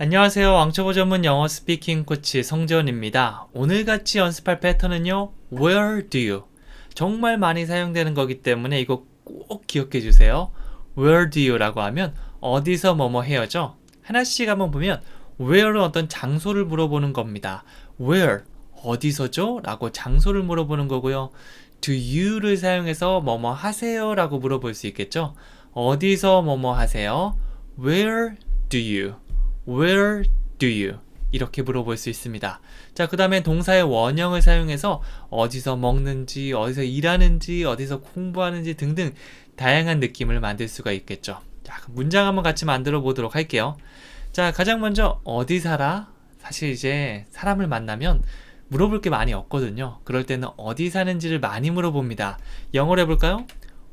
안녕하세요. 왕초보 전문 영어 스피킹 코치 성재원입니다. 오늘 같이 연습할 패턴은요. Where do you? 정말 많이 사용되는 거기 때문에 이거 꼭 기억해 주세요. Where do you? 라고 하면 어디서 뭐뭐 해요죠. 하나씩 한번 보면 Where는 어떤 장소를 물어보는 겁니다. Where? 어디서죠? 라고 장소를 물어보는 거고요. Do you를 사용해서 뭐뭐 하세요? 라고 물어볼 수 있겠죠. 어디서 뭐뭐 하세요? Where do you? Where do you? 이렇게 물어볼 수 있습니다. 자, 그 다음에 동사의 원형을 사용해서 어디서 먹는지, 어디서 일하는지, 어디서 공부하는지 등등 다양한 느낌을 만들 수가 있겠죠. 자, 문장 한번 같이 만들어 보도록 할게요. 자, 가장 먼저 어디 살아? 사실 이제 사람을 만나면 물어볼 게 많이 없거든요. 그럴 때는 어디 사는지를 많이 물어봅니다. 영어로 해볼까요?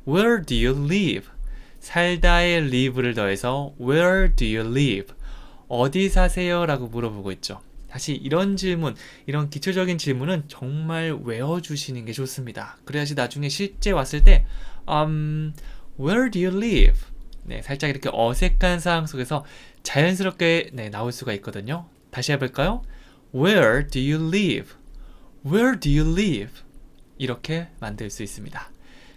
Where do you live? 살다의 live를 더해서 Where do you live? 어디 사세요? 라고 물어보고 있죠. 사실 이런 질문, 이런 기초적인 질문은 정말 외워주시는 게 좋습니다. 그래야지 나중에 실제 왔을 때 Where do you live? 네, 살짝 이렇게 어색한 상황 속에서 자연스럽게 나올 수가 있거든요. 다시 해볼까요? Where do you live? Where do you live? 이렇게 만들 수 있습니다.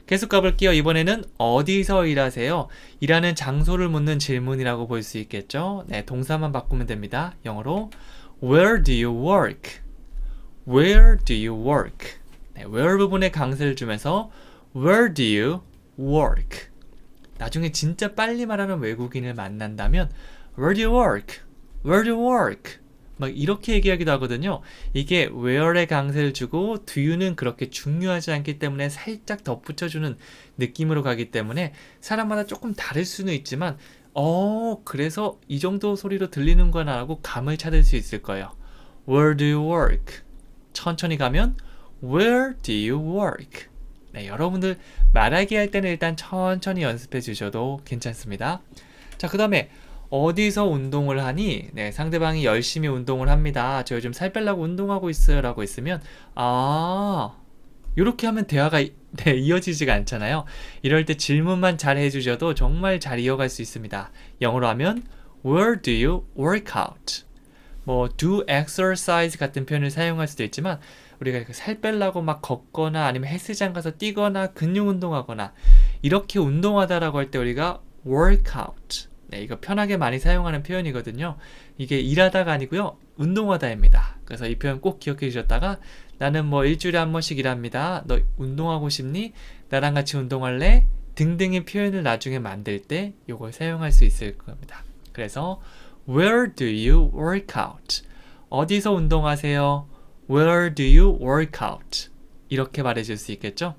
계속 가볼게요. 이번에는 어디서 일하세요? 일하는 장소를 묻는 질문이라고 볼 수 있겠죠? 네, 동사만 바꾸면 됩니다. 영어로 Where do you work? Where do you work? 네, where 부분에 강세를 주면서 Where do you work? 나중에 진짜 빨리 말하는 외국인을 만난다면 Where do you work? Where do you work? 막 이렇게 얘기하기도 하거든요. 이게 where에 강세를 주고 do you는 그렇게 중요하지 않기 때문에 살짝 덧붙여주는 느낌으로 가기 때문에 사람마다 조금 다를 수는 있지만 그래서 이 정도 소리로 들리는구나 라고 감을 찾을 수 있을 거예요. Where do you work? 천천히 가면 Where do you work? 네, 여러분들 말하기 할 때는 일단 천천히 연습해 주셔도 괜찮습니다. 자, 그 다음에 어디서 운동을 하니? 네, 상대방이 열심히 운동을 합니다. 저 요즘 살 빼려고 운동하고 있어요. 라고 했으면 이렇게 하면 대화가 이어지지가 않잖아요. 이럴 때 질문만 잘 해주셔도 정말 잘 이어갈 수 있습니다. 영어로 하면 Where do you work out? 뭐 do exercise 같은 표현을 사용할 수도 있지만 우리가 살 빼려고 막 걷거나 아니면 헬스장 가서 뛰거나 근육 운동하거나 이렇게 운동하다라고 할 때 우리가 work out. 네, 이거 편하게 많이 사용하는 표현이거든요. 이게 일하다가 아니고요. 운동하다입니다. 그래서 이 표현 꼭 기억해 주셨다가 나는 뭐 일주일에 한 번씩 일합니다. 너 운동하고 싶니? 나랑 같이 운동할래? 등등의 표현을 나중에 만들 때 이걸 사용할 수 있을 겁니다. 그래서 Where do you work out? 어디서 운동하세요? Where do you work out? 이렇게 말해줄 수 있겠죠?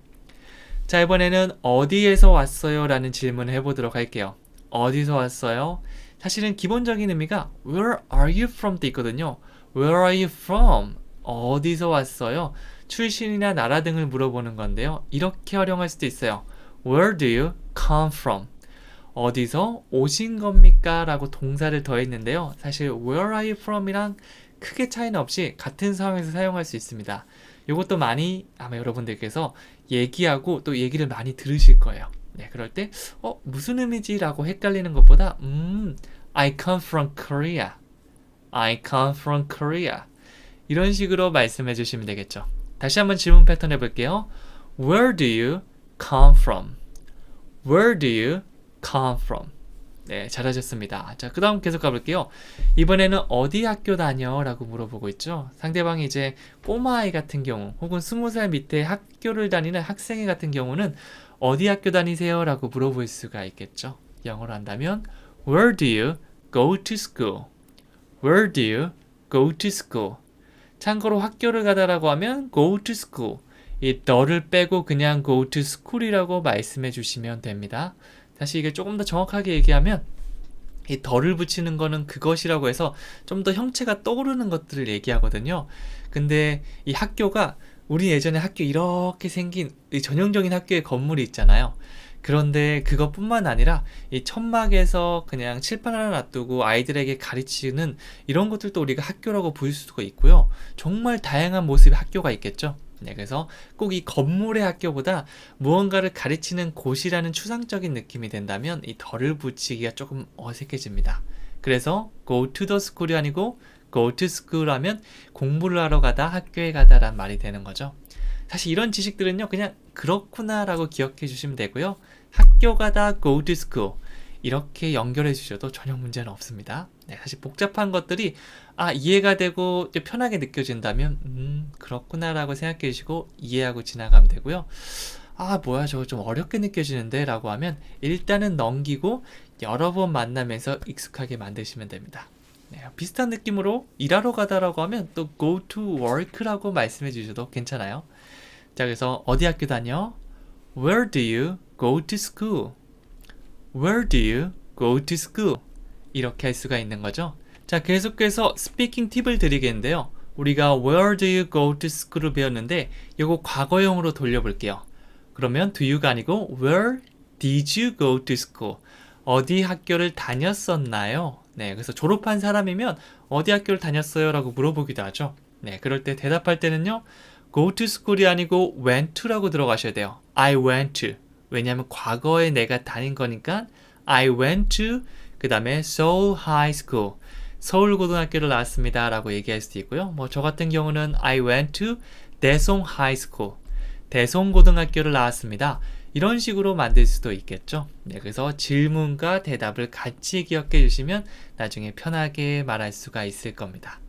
자, 이번에는 어디에서 왔어요? 라는 질문을 해보도록 할게요. 어디서 왔어요? 사실은 기본적인 의미가 Where are you from? 도 있거든요. Where are you from? 어디서 왔어요? 출신이나 나라 등을 물어보는 건데요. 이렇게 활용할 수도 있어요. Where do you come from? 어디서 오신 겁니까? 라고 동사를 더했는데요. 사실 Where are you from? 이랑 크게 차이는 없이 같은 상황에서 사용할 수 있습니다. 이것도 많이 아마 여러분들께서 얘기하고 또 얘기를 많이 들으실 거예요. 네, 그럴 때 무슨 의미지? 라고 헷갈리는 것보다 I come from Korea. I come from Korea. 이런 식으로 말씀해 주시면 되겠죠. 다시 한번 질문 패턴 해볼게요. Where do you come from? Where do you come from? 네, 잘하셨습니다. 자, 그 다음 계속 가볼게요. 이번에는 어디 학교 다녀? 라고 물어보고 있죠. 상대방이 이제 꼬마아이 같은 경우 혹은 20살 밑에 학교를 다니는 학생이 같은 경우는 어디 학교 다니세요? 라고 물어볼 수가 있겠죠. 영어로 한다면 Where do you go to school? Where do you go to school? 참고로 학교를 가다라고 하면 go to school. 이 더를 빼고 그냥 go to school이라고 말씀해 주시면 됩니다. 사실 이게 조금 더 정확하게 얘기하면 이 덜을 붙이는 거는 그것이라고 해서 좀 더 형체가 떠오르는 것들을 얘기하거든요. 근데 이 학교가 우리 예전에 학교 이렇게 생긴 이 전형적인 학교의 건물이 있잖아요. 그런데 그것뿐만 아니라 이 천막에서 그냥 칠판 하나 놔두고 아이들에게 가르치는 이런 것들도 우리가 학교라고 볼 수가 있고요. 정말 다양한 모습의 학교가 있겠죠. 네, 그래서 꼭 이 건물의 학교보다 무언가를 가르치는 곳이라는 추상적인 느낌이 된다면 이 덜을 붙이기가 조금 어색해집니다. 그래서 go to the school이 아니고 go to school 하면 공부를 하러 가다, 학교에 가다란 말이 되는 거죠. 사실 이런 지식들은요, 그냥 그렇구나 라고 기억해 주시면 되고요. 학교 가다 go to school 이렇게 연결해 주셔도 전혀 문제는 없습니다. 네, 사실 복잡한 것들이 이해가 되고 편하게 느껴진다면 그렇구나 라고 생각해 주시고 이해하고 지나가면 되고요. 뭐야 저거 좀 어렵게 느껴지는데 라고 하면 일단은 넘기고 여러 번 만나면서 익숙하게 만드시면 됩니다. 네, 비슷한 느낌으로 일하러 가다라고 하면 또 go to work라고 말씀해 주셔도 괜찮아요. 자, 그래서 어디 학교 다녀? Where do you go to school? Where do you go to school? 이렇게 할 수가 있는 거죠. 자, 계속해서 스피킹 팁을 드리겠는데요. 우리가 Where do you go to school을 배웠는데 이거 과거형으로 돌려볼게요. 그러면 do you가 아니고 Where did you go to school? 어디 학교를 다녔었나요? 네, 그래서 졸업한 사람이면 어디 학교를 다녔어요? 라고 물어보기도 하죠. 네, 그럴 때 대답할 때는요. go to school이 아니고 went to라고 들어가셔야 돼요. I went to. 왜냐하면 과거에 내가 다닌 거니까 I went to 그 다음에 Seoul High School 서울고등학교를 나왔습니다 라고 얘기할 수도 있고요. 저 같은 경우는 I went to Daesung High School 대송고등학교를 나왔습니다. 이런 식으로 만들 수도 있겠죠. 네, 그래서 질문과 대답을 같이 기억해 주시면 나중에 편하게 말할 수가 있을 겁니다.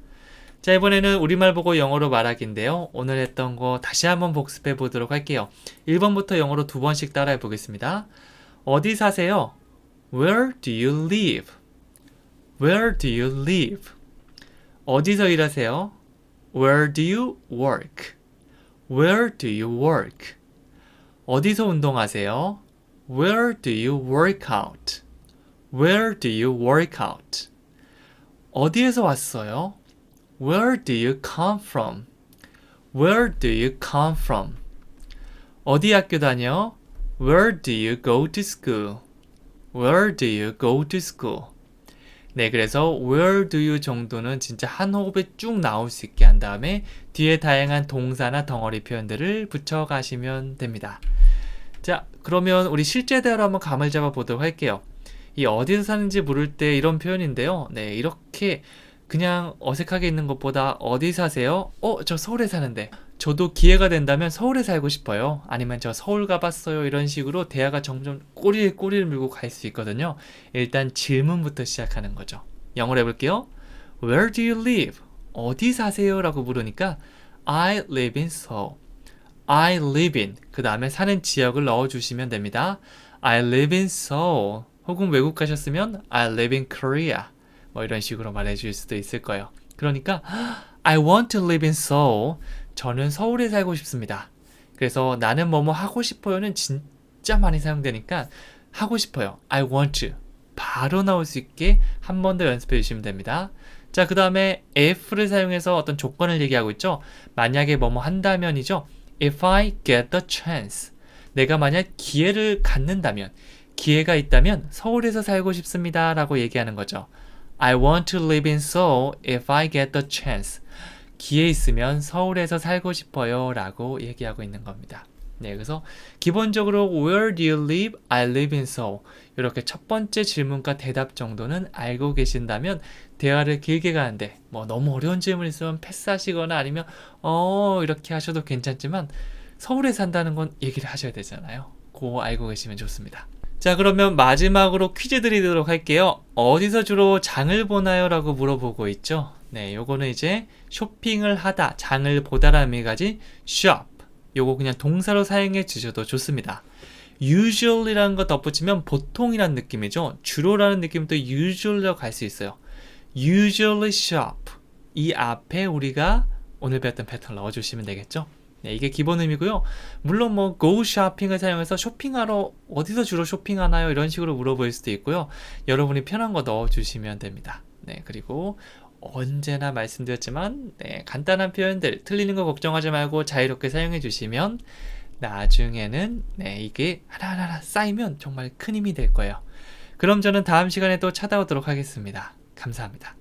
자, 이번에는 우리말 보고 영어로 말하기인데요. 오늘 했던 거 다시 한번 복습해 보도록 할게요. 1번부터 영어로 2번씩 따라해 보겠습니다. 어디 사세요? Where do you live? Where do you live? 어디서 일하세요? Where do you work? Where do you work? 어디서 운동하세요? Where do you work out? Where do you work out? 어디에서 왔어요? Where do you come from? Where do you come from? 어디 학교 다녀? Where do you go to school? Where do you go to school? 네, 그래서 where do you 정도는 진짜 한 호흡에 쭉 나올 수 있게 한 다음에 뒤에 다양한 동사나 덩어리 표현들을 붙여가시면 됩니다. 자, 그러면 우리 실제 대화로 한번 감을 잡아 보도록 할게요. 이 어디서 사는지 물을 때 이런 표현인데요. 네, 이렇게 그냥 어색하게 있는 것보다 어디 사세요? 저 서울에 사는데. 저도 기회가 된다면 서울에 살고 싶어요. 아니면 저 서울 가봤어요. 이런 식으로 대화가 점점 꼬리에 꼬리를 물고 갈 수 있거든요. 일단 질문부터 시작하는 거죠. 영어로 해볼게요. Where do you live? 어디 사세요? 라고 물으니까 I live in Seoul. I live in 그 다음에 사는 지역을 넣어주시면 됩니다. I live in Seoul 혹은 외국 가셨으면 I live in Korea 이런 식으로 말해줄 수도 있을 거예요. 그러니까 I want to live in Seoul. 저는 서울에 살고 싶습니다. 그래서 나는 뭐뭐 하고 싶어요는 진짜 많이 사용되니까 하고 싶어요. I want to. 바로 나올 수 있게 한 번 더 연습해 주시면 됩니다. 자, 그 다음에 if를 사용해서 어떤 조건을 얘기하고 있죠. 만약에 뭐뭐 한다면이죠. If I get the chance. 내가 만약 기회를 갖는다면, 기회가 있다면 서울에서 살고 싶습니다. 라고 얘기하는 거죠. I want to live in Seoul if I get the chance. 기회 있으면 서울에서 살고 싶어요 라고 얘기하고 있는 겁니다. 네, 그래서 기본적으로 Where do you live? I live in Seoul. 이렇게 첫 번째 질문과 대답 정도는 알고 계신다면 대화를 길게 가는데 너무 어려운 질문 있으면 패스하시거나 아니면 이렇게 하셔도 괜찮지만 서울에 산다는 건 얘기를 하셔야 되잖아요. 그거 알고 계시면 좋습니다. 자, 그러면 마지막으로 퀴즈 드리도록 할게요. 어디서 주로 장을 보나요? 라고 물어보고 있죠. 네, 요거는 이제 쇼핑을 하다, 장을 보다라는 의미 가진 shop. 요거 그냥 동사로 사용해 주셔도 좋습니다. usual이라는 거 덧붙이면 보통이라는 느낌이죠. 주로라는 느낌부터 usual로 갈 수 있어요. usually shop. 이 앞에 우리가 오늘 배웠던 패턴 넣어주시면 되겠죠. 네, 이게 기본 의미고요. 물론 go shopping을 사용해서 쇼핑하러 어디서 주로 쇼핑하나요? 이런 식으로 물어볼 수도 있고요. 여러분이 편한 거 넣어주시면 됩니다. 네, 그리고 언제나 말씀드렸지만 간단한 표현들 틀리는 거 걱정하지 말고 자유롭게 사용해 주시면 나중에는 이게 하나하나 쌓이면 정말 큰 힘이 될 거예요. 그럼 저는 다음 시간에 또 찾아오도록 하겠습니다. 감사합니다.